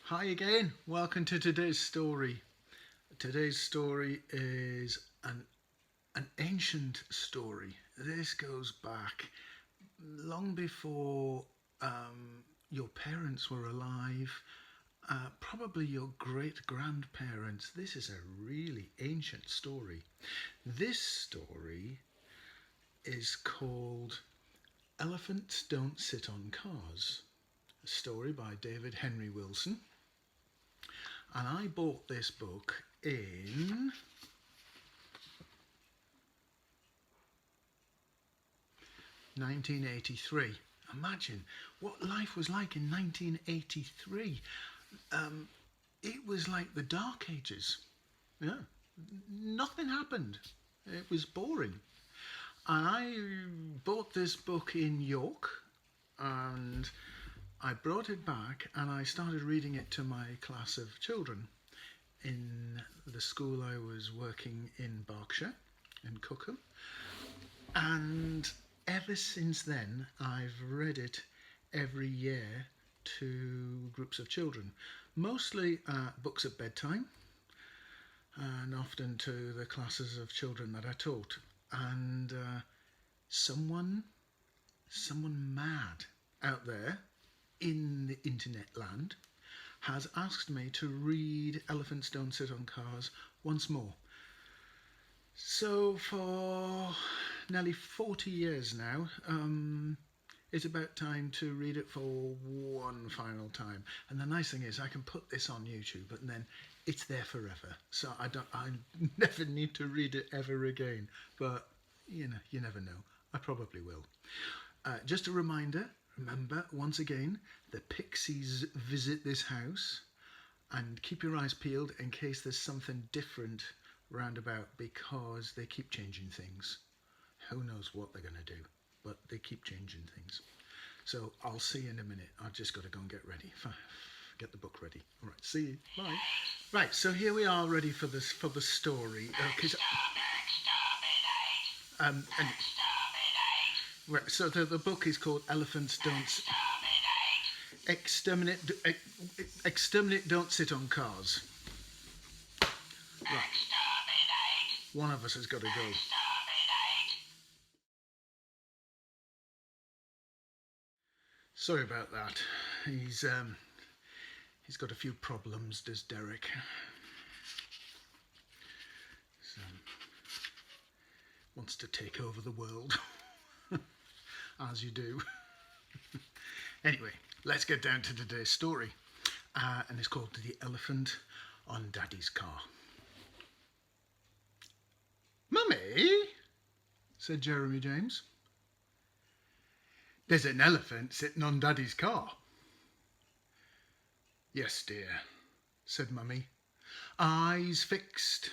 Hi again, welcome to today's story. Today's story is an ancient story. This goes back long before your parents were alive, probably your great grandparents. This is a really ancient story. This story is called Elephants Don't Sit on Cars, a story by David Henry Wilson. And I bought this book in 1983. Imagine what life was like in 1983. It was like the Dark Ages. Yeah, nothing happened. It was boring. And I bought this book in York, and I brought it back and I started reading it to my class of children in the school I was working in Berkshire, in Cookham. And ever since then, I've read it every year to groups of children, mostly books at bedtime, and often to the classes of children that I taught. And someone mad out there in the internet land has asked me to read Elephants Don't Sit on Cars once more. So for nearly 40 years now, it's about time to read it for one final time. And the nice thing is I can put this on YouTube and then it's there forever. So I never need to read it ever again. But you never know. I probably will. Just a reminder, remember, once again, the pixies visit this house, and keep your eyes peeled in case there's something different roundabout, because they keep changing things. Who knows what they're going to do, but they keep changing things. So I'll see you in a minute. I've just got to go and get ready. Get the book ready. All right, see you. Bye. Right, so here we are ready for the story. Right, so the book is called Elephants Don't Exterminate Don't Sit on Cars. Right. One of us has got to go. Sorry about that. He's got a few problems, does Derek? So, wants to take over the world. As you do. Anyway, let's get down to today's story. And it's called The Elephant on Daddy's Car. Mummy, said Jeremy James, there's an elephant sitting on Daddy's car. Yes, dear, said Mummy, eyes fixed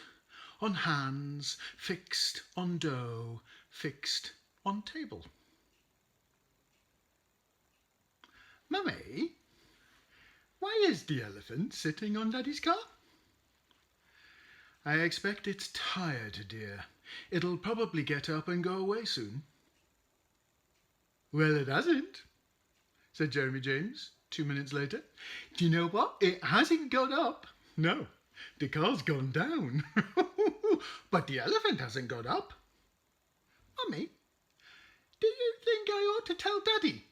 on hands, fixed on dough, fixed on table. Mummy, why is the elephant sitting on Daddy's car? I expect it's tired, dear. It'll probably get up and go away soon. Well, it hasn't, said Jeremy James 2 minutes later. Do you know what? It hasn't got up. No, the car's gone down. But the elephant hasn't got up. Mummy, do you think I ought to tell Daddy?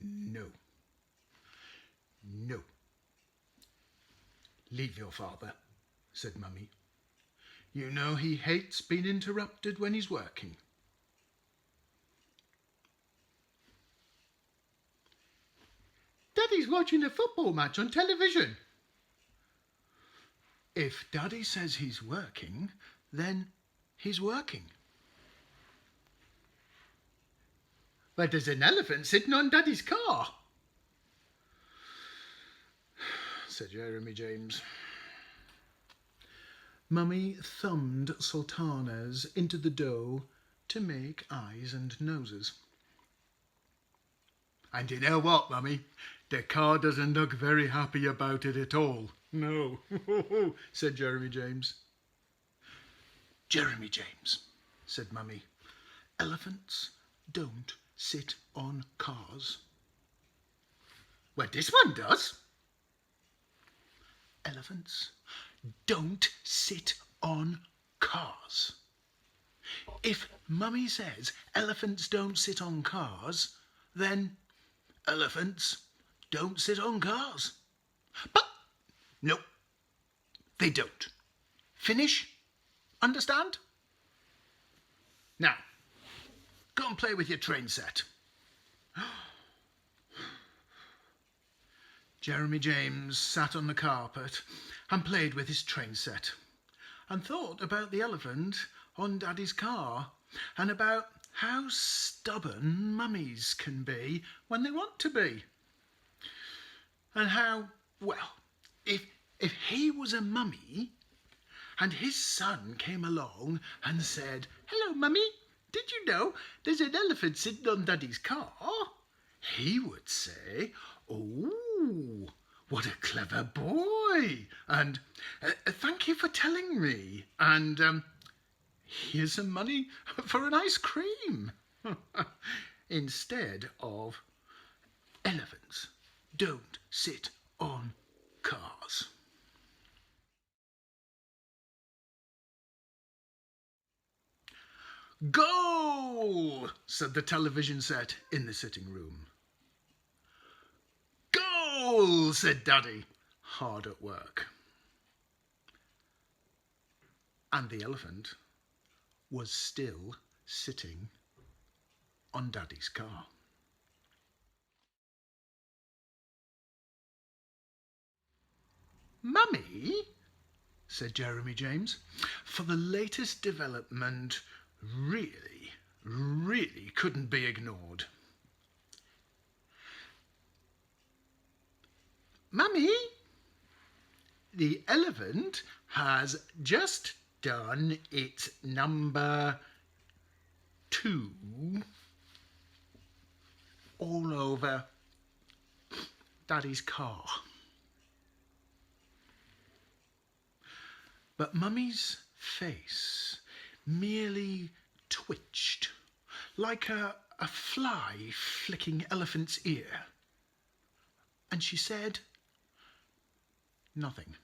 No. No. Leave your father, said Mummy. You know he hates being interrupted when he's working. Daddy's watching a football match on television. If Daddy says he's working, then he's working. But there's an elephant sitting on Daddy's car, said Jeremy James. Mummy thumbed sultanas into the dough to make eyes and noses. And you know what, Mummy? The car doesn't look very happy about it at all. No, said Jeremy James. Jeremy James, said Mummy, elephants don't sit on cars. Well, this one does. Elephants don't sit on cars. If Mummy says elephants don't sit on cars, then elephants don't sit on cars. But no, they don't. Finish? Understand? Now, go and play with your train set. Jeremy James sat on the carpet and played with his train set and thought about the elephant on Daddy's car and about how stubborn mummies can be when they want to be. And how, well, if he was a mummy and his son came along and said, "Hello, Mummy, did you know there's an elephant sitting on Daddy's car?" He would say, "Oh, what a clever boy, and thank you for telling me, and here's some money for an ice cream." Instead of elephants don't sit on cars. "Go!" said the television set in the sitting room. "Goal!" said Daddy, hard at work. And the elephant was still sitting on Daddy's car. "Mummy," said Jeremy James, for the latest development really couldn't be ignored. "Mummy, the elephant has just done its number 2 all over Daddy's car." But Mummy's face merely twitched like a fly flicking elephant's ear, and she said nothing.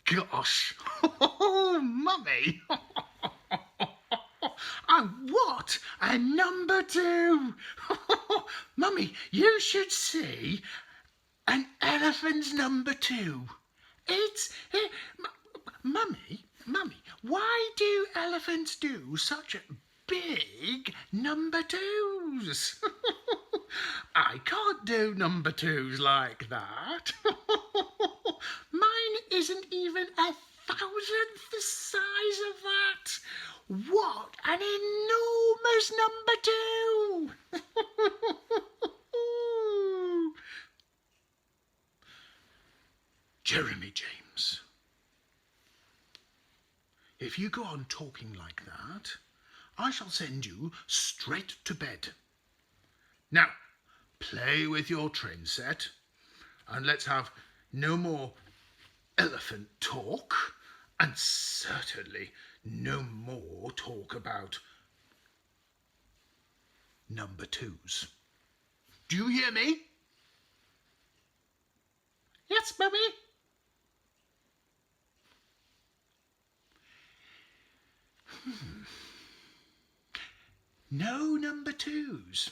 "Gosh, oh, Mummy, and what a number 2! Mummy, you should see an elephant's number 2. Mummy, why do elephants do such big number 2s? I can't do number 2s like that. Mine isn't even 1,000th the size of that. What an enormous number 2! Jeremy James, if you go on talking like that, I shall send you straight to bed. Now, play with your train set, and let's have no more elephant talk, and certainly no more talk about number 2s. Do you hear me? Yes, Mummy. No number 2s.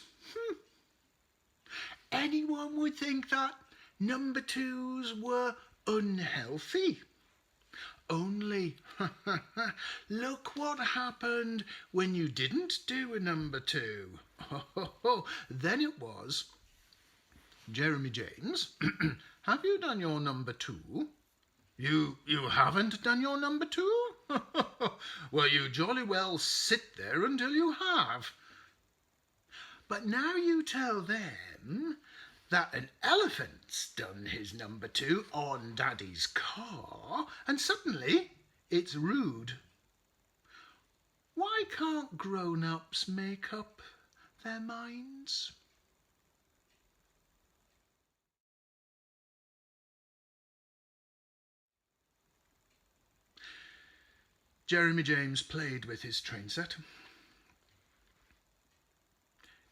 Anyone would think that number 2s were unhealthy. Only, look what happened when you didn't do a number 2. Then it was, "Jeremy James, have you done your number 2? You haven't done your number 2? Well, you jolly well sit there until you have. But now you tell them that an elephant's done his number 2 on Daddy's car, and suddenly it's rude. Why can't grown-ups make up their minds?" Jeremy James played with his train set.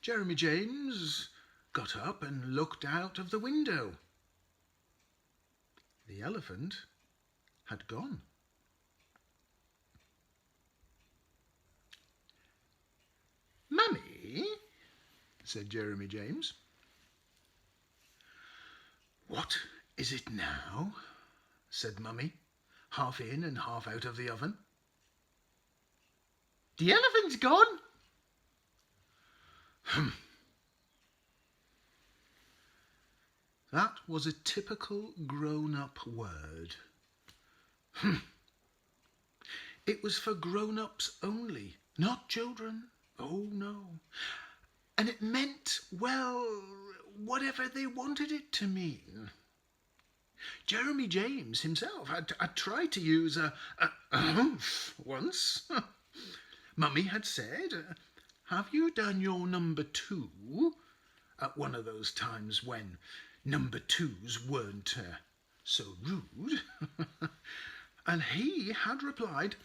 Jeremy James got up and looked out of the window. The elephant had gone. "Mummy," said Jeremy James. "What is it now?" said Mummy, half in and half out of the oven. "The elephant's gone." That was a typical grown-up word. It was for grown-ups only, not children. Oh, no. And it meant, well, whatever they wanted it to mean. Jeremy James himself had tried to use a humph once. Mummy had said, "Have you done your number 2?" at one of those times when number 2s weren't so rude. And he had replied,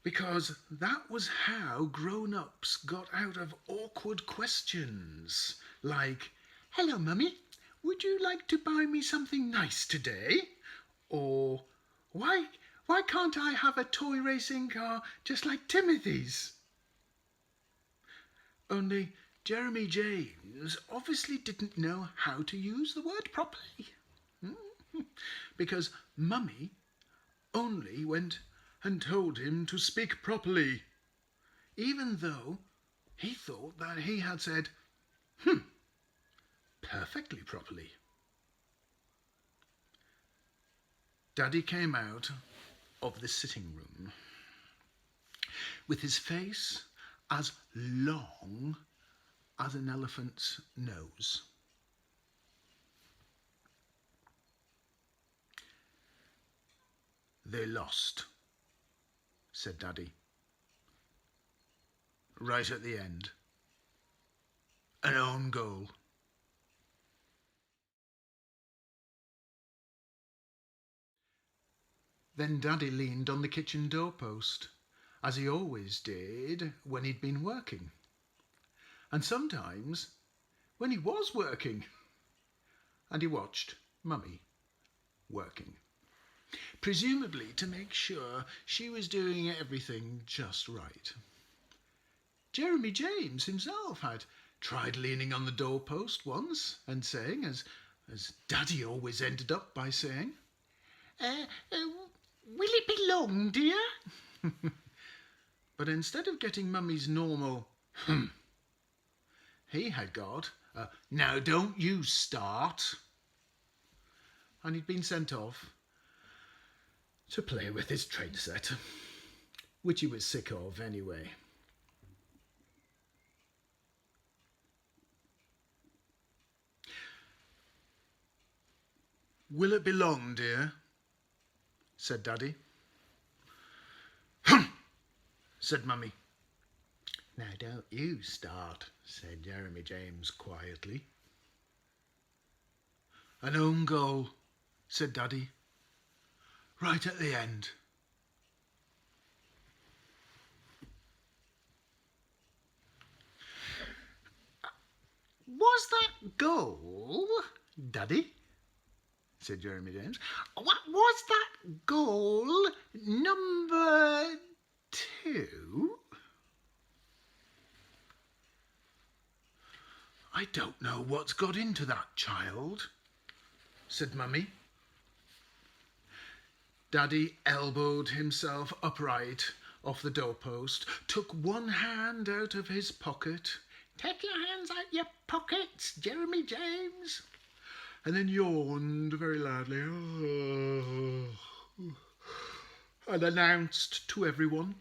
because that was how grown-ups got out of awkward questions like, "Hello, Mummy, would you like to buy me something nice today?" Or, why can't I have a toy racing car just like Timothy's?" Only Jeremy James obviously didn't know how to use the word properly. Because Mummy only went and told him to speak properly, even though he thought that he had said, perfectly properly. Daddy came out of the sitting room with his face as long as an elephant's nose. "They lost," said Daddy. "Right at the end. An own goal." Then Daddy leaned on the kitchen doorpost, as he always did when he'd been working. And sometimes when he was working. And he watched Mummy working, presumably to make sure she was doing everything just right. Jeremy James himself had tried leaning on the doorpost once and saying, as Daddy always ended up by saying, "Will it be long, dear?" But instead of getting Mummy's normal he had got a "Now don't you start," and he'd been sent off to play with his train set, which he was sick of anyway. "Will it be long, dear?" said Daddy. Said Mummy. "Now don't you start," said Jeremy James quietly. "An own goal," said Daddy, "right at the end." "Was that goal, Daddy?" said Jeremy James. "What was that goal number 2? "I don't know what's got into that child," said Mummy. Daddy elbowed himself upright off the doorpost, took one hand out of his pocket. "Take your hands out your pockets, Jeremy James," and then yawned very loudly and announced to everyone,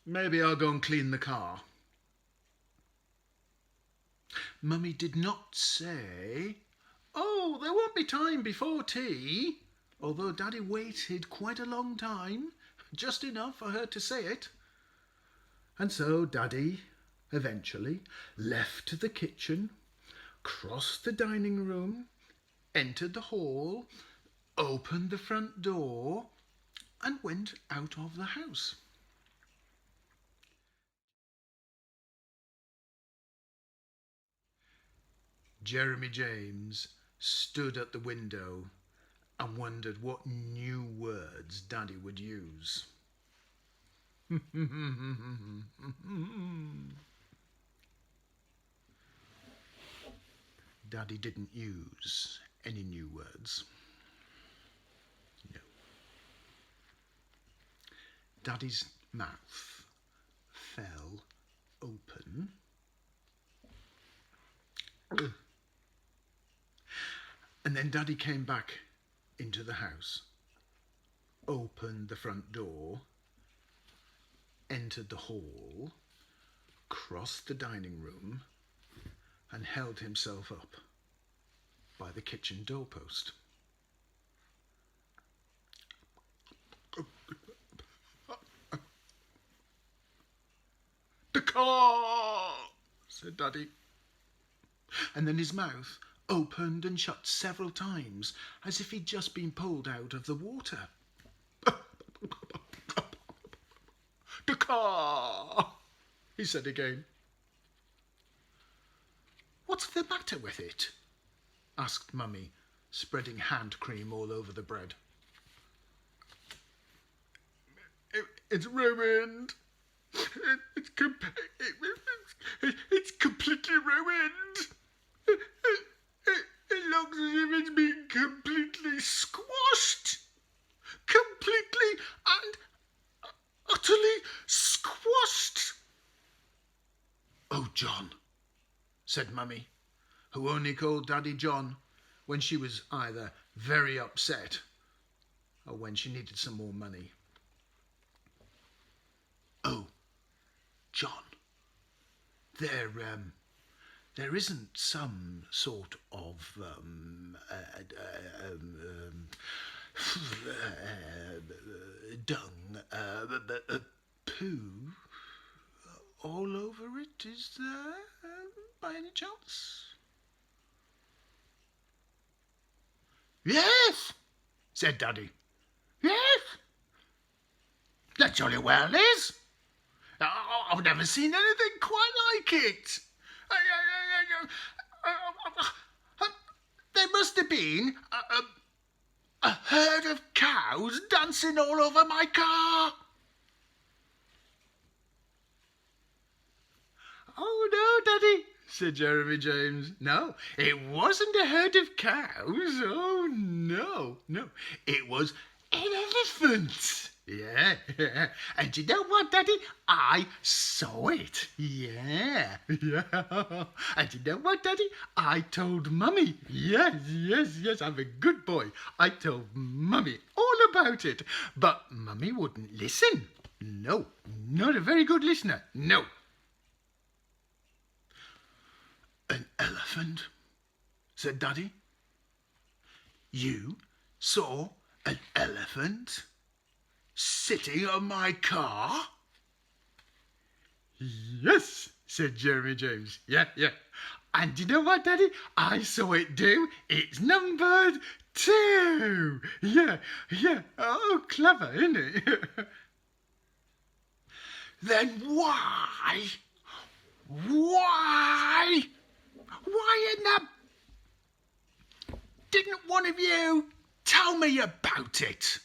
"Maybe I'll go and clean the car." Mummy did not say, "Oh, there won't be time before tea," although Daddy waited quite a long time, just enough for her to say it. And so Daddy eventually left the kitchen, crossed the dining room, entered the hall, opened the front door, and went out of the house. Jeremy James stood at the window and wondered what new words Daddy would use. Daddy didn't use any new words. No. Daddy's mouth fell open. And then Daddy came back into the house, opened the front door, entered the hall, crossed the dining room, and held himself up by the kitchen doorpost. "The car!" said Daddy. And then his mouth opened and shut several times, as if he'd just been pulled out of the water. "The car!" he said again. "What's the matter with it?" asked Mummy, spreading hand cream all over the bread. It's ruined. It's completely ruined. It looks as if it's been completely squashed. Completely and utterly squashed. "Oh, John," said Mummy, who only called Daddy John when she was either very upset or when she needed some more money. "Oh, John, there isn't some sort of dung, poo all over it, is there, by any chance?" "Yes," said Daddy. "Yes, that jolly well is. I've never seen anything quite like it. There must have been a herd of cows dancing all over my car." "Oh, no, Daddy," said Jeremy James. "No, it wasn't a herd of cows. Oh, no. It was an elephant. Yeah. And you know what, Daddy? I saw it. Yeah. And you know what, Daddy? I told Mummy. Yes, I'm a good boy. I told Mummy all about it. But Mummy wouldn't listen. No, not a very good listener. No." "An elephant?" said Daddy. "You saw an elephant sitting on my car?" "Yes," said Jeremy James. Yeah. "And you know what, Daddy? I saw it do. It's numbered 2. Yeah. Oh, clever, isn't it?" "Then why in the... didn't one of you tell me about it?"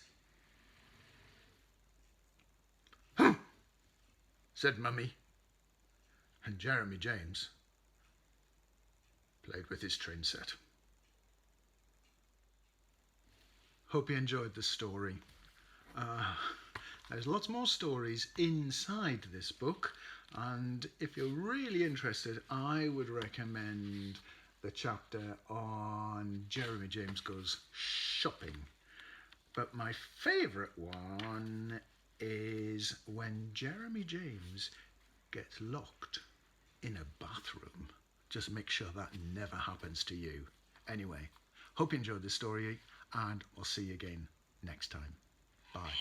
said Mummy, and Jeremy James played with his train set. Hope you enjoyed the story. There's lots more stories inside this book, and if you're really interested, I would recommend the chapter on Jeremy James Goes Shopping. But my favourite one is when Jeremy James gets locked in a bathroom. Just make sure that never happens to you. Anyway, hope you enjoyed this story, and I'll see you again next time. Bye.